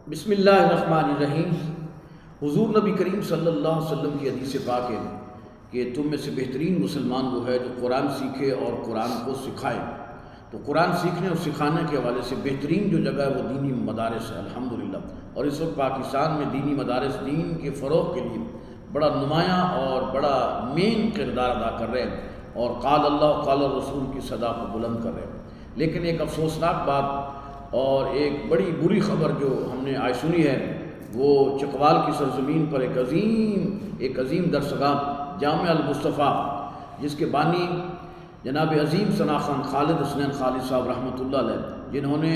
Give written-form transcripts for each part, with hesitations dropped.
بسم اللہ الرحمن الرحیم۔ حضور نبی کریم صلی اللہ علیہ وسلم کی حدیث پاک ہے کہ تم میں سے بہترین مسلمان وہ ہے جو قرآن سیکھے اور قرآن کو سکھائے۔ تو قرآن سیکھنے اور سکھانے کے حوالے سے بہترین جو جگہ ہے وہ دینی مدارس ہے الحمدللہ، اور اس وقت پاکستان میں دینی مدارس دین کے فروغ کے لیے بڑا نمایاں اور بڑا مین کردار ادا کر رہے ہیں اور قال اللہ قال رسول کی صدا کو بلند کر رہے ہیں۔ لیکن ایک افسوسناک بات اور ایک بڑی بری خبر جو ہم نے آج سنی ہے وہ چکوال کی سرزمین پر ایک عظیم درسگاہ جامعہ المصطفیٰ، جس کے بانی جناب عظیم ثنا خان خالد حسنین خالد صاحب رحمۃ اللہ علیہ، جنہوں نے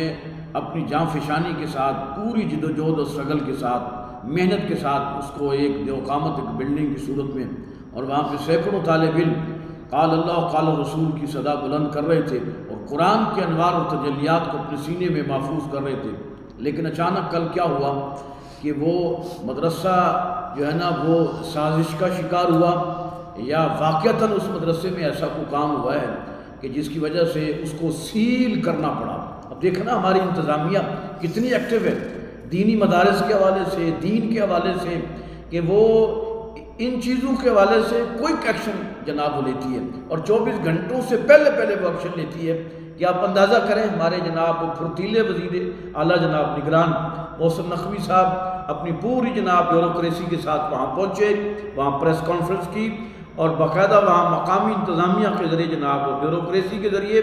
اپنی جاں فشانی کے ساتھ پوری جد و جہد اور سٹرگل کے ساتھ محنت کے ساتھ اس کو ایک دیوقامت ایک بلڈنگ کی صورت میں، اور وہاں پہ سینکڑوں طالب علم قال اللہ قال رسول کی صدا بلند کر رہے تھے اور قرآن کے انوار اور تجلیات کو اپنے سینے میں محفوظ کر رہے تھے۔ لیکن اچانک کل کیا ہوا کہ وہ مدرسہ جو ہے نا وہ سازش کا شکار ہوا، یا واقعتاً اس مدرسے میں ایسا کوئی کام ہوا ہے کہ جس کی وجہ سے اس کو سیل کرنا پڑا۔ اب دیکھنا ہماری انتظامیہ کتنی ایکٹیو ہے دینی مدارس کے حوالے سے، دین کے حوالے سے، کہ وہ ان چیزوں کے حوالے سے کوئی ایکشن جناب وہ لیتی ہے، اور 24 گھنٹوں سے پہلے وہ ایکشن لیتی ہے کہ آپ اندازہ کریں ہمارے جناب پھرتیلے وزیر اعلیٰ جناب نگران محسن نقوی صاحب اپنی پوری جناب بیوروکریسی کے ساتھ وہاں پہنچے، وہاں پریس کانفرنس کی اور باقاعدہ وہاں مقامی انتظامیہ کے ذریعے جناب بیوروکریسی کے ذریعے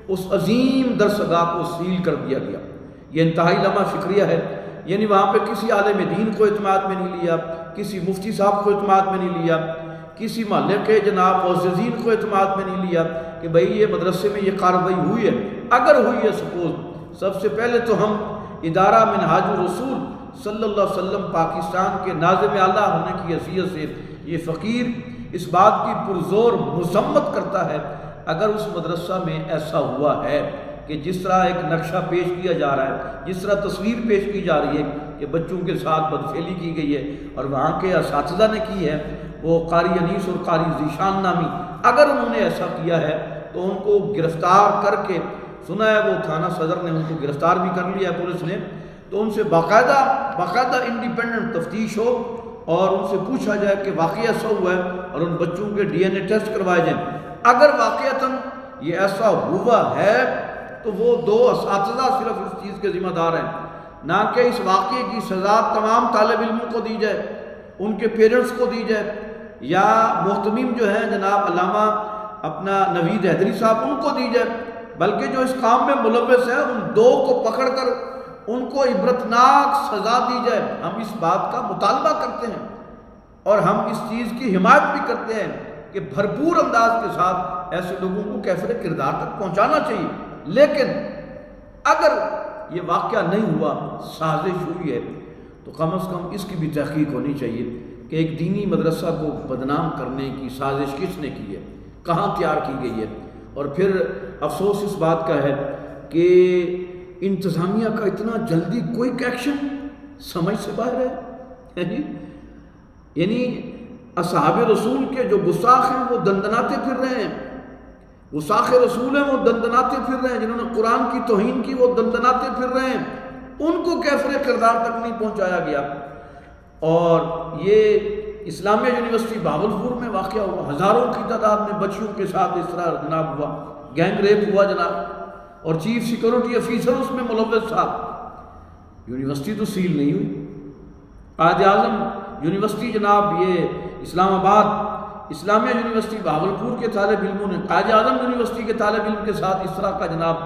اس عظیم درسگاہ کو سیل کر دیا گیا۔ یہ انتہائی لمحہ فکریہ ہے، یعنی وہاں پہ کسی عالم دین کو اعتماد میں نہیں لیا، کسی مفتی صاحب کو اعتماد میں نہیں لیا، کسی محلے کے جناب معززین کو اعتماد میں نہیں لیا کہ بھئی یہ مدرسے میں یہ کارروائی ہوئی ہے۔ اگر ہوئی ہے سپوز، سب سے پہلے تو ہم ادارہ منہاج الرسول صلی اللہ علیہ وسلم پاکستان کے ناظم اعلیٰ ہونے کی حیثیت سے یہ فقیر اس بات کی پرزور مذمت کرتا ہے اگر اس مدرسہ میں ایسا ہوا ہے کہ جس طرح ایک نقشہ پیش کیا جا رہا ہے، جس طرح تصویر پیش کی جا رہی ہے کہ بچوں کے ساتھ بدفعلی کی گئی ہے اور وہاں کے اساتذہ نے کی ہے، وہ قاری انیس اور قاری ذیشان نامی، اگر انہوں نے ایسا کیا ہے تو ان کو گرفتار کر کے، سنا ہے وہ تھانہ صدر نے ان کو گرفتار بھی کر لیا ہے پولیس نے، تو ان سے باقاعدہ انڈیپینڈنٹ تفتیش ہو اور ان سے پوچھا جائے کہ واقعی ایسا ہوا ہے اور ان بچوں کے ڈی این اے ٹیسٹ کروائے جائیں۔ اگر واقعتاً یہ ایسا ہوا ہے تو وہ 2 اساتذہ صرف اس چیز کے ذمہ دار ہیں، نہ کہ اس واقعے کی سزا تمام طالب علموں کو دی جائے، ان کے پیرنٹس کو دی جائے، یا محتمم جو ہیں جناب علامہ اپنا نوید حیدری صاحب ان کو دی جائے، بلکہ جو اس کام میں ملوث ہیں ان 2 کو پکڑ کر ان کو عبرتناک سزا دی جائے۔ ہم اس بات کا مطالبہ کرتے ہیں اور ہم اس چیز کی حمایت بھی کرتے ہیں کہ بھرپور انداز کے ساتھ ایسے لوگوں کو کیفر کردار تک پہنچانا چاہیے۔ لیکن اگر یہ واقعہ نہیں ہوا، سازش ہوئی ہے، تو کم از کم اس کی بھی تحقیق ہونی چاہیے کہ ایک دینی مدرسہ کو بدنام کرنے کی سازش کس نے کی ہے، کہاں تیار کی گئی ہے۔ اور پھر افسوس اس بات کا ہے کہ انتظامیہ کا اتنا جلدی کوئی ایکشن سمجھ سے باہر ہے، یعنی اصحاب رسول کے جو گستاخ ہیں وہ دندناتے پھر رہے ہیں، گستاخ رسول ہیں وہ دندناتے پھر رہے ہیں، جنہوں نے قرآن کی توہین کی وہ دندناتے پھر رہے ہیں، ان کو کیفر کردار تک نہیں پہنچایا گیا۔ اور یہ اسلامیہ یونیورسٹی بہاولپور میں واقعہ ہوا، ہزاروں کی تعداد میں بچیوں کے ساتھ اس طرح جناب ہوا، گینگ ریپ ہوا جناب، اور چیف سیکورٹی افیسر اس میں ملوث تھا۔ یونیورسٹی تو سیل نہیں ہوئی۔ قائد اعظم یونیورسٹی جناب یہ اسلام آباد اسلامیہ یونیورسٹی بہاولپور کے طالب علموں نے قائد اعظم یونیورسٹی کے طالب علم کے ساتھ اس طرح کا جناب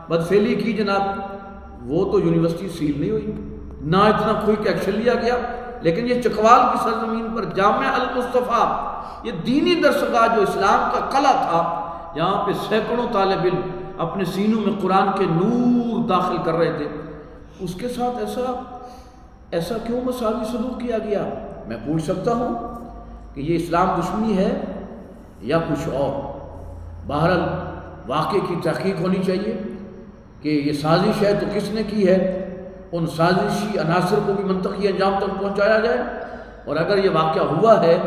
بدفعلی کی جناب، وہ تو یونیورسٹی سیل نہیں ہوئی، نہ اتنا کوئی ایکشن لیا گیا۔ لیکن یہ چکوال کی سرزمین پر جامعہ المصطفیٰ، یہ دینی درسگاہ جو اسلام کا قلعہ تھا، جہاں پہ سینکڑوں طالب علم اپنے سینوں میں قرآن کے نور داخل کر رہے تھے، اس کے ساتھ ایسا کیوں مساوی سلوک کیا گیا؟ میں پوچھ سکتا ہوں کہ یہ اسلام دشمنی ہے یا کچھ اور؟ بہرحال واقعے کی تحقیق ہونی چاہیے کہ یہ سازش ہے تو کس نے کی ہے، ان سازشی عناصر کو بھی منطقی انجام تک پہنچایا جائے، اور اگر یہ واقعہ ہوا ہے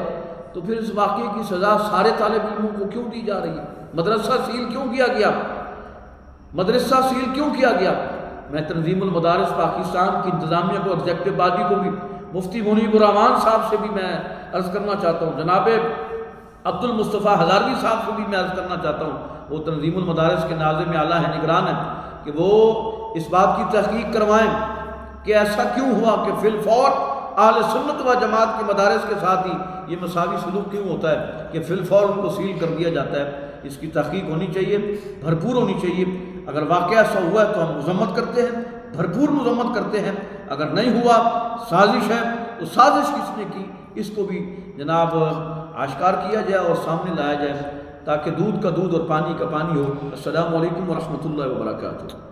تو پھر اس واقعے کی سزا سارے طالب علموں کو کیوں دی جا رہی ہے؟ مدرسہ سیل کیوں کیا گیا؟ میں تنظیم المدارس پاکستان کی انتظامیہ کو، ایگزیکٹو باڈی کو بھی، مفتی منیب الرحمان صاحب سے بھی میں عرض کرنا چاہتا ہوں، جناب عبد المصطفیٰ ہزاروی صاحب سے بھی میں عرض کرنا چاہتا ہوں، وہ تنظیم المدارس کے ناظم اعلیٰ ہیں، نگران ہیں، کہ وہ اس بات کی تحقیق کروائیں کہ ایسا کیوں ہوا کہ فی الفور اہل سنت و جماعت کے مدارس کے ساتھ ہی یہ مساوی سلوک کیوں ہوتا ہے کہ فی الفور ان کو سیل کر دیا جاتا ہے۔ اس کی تحقیق ہونی چاہیے، بھرپور ہونی چاہیے۔ اگر واقعہ ایسا ہوا ہے تو ہم مذمت کرتے ہیں، بھرپور مذمت کرتے ہیں۔ اگر نہیں ہوا، سازش ہے، تو سازش کس نے کی اس کو بھی جناب آشکار کیا جائے اور سامنے لایا جائے، تاکہ دودھ کا دودھ اور پانی کا پانی ہو۔ السلام علیکم ورحمۃ اللہ وبرکاتہ۔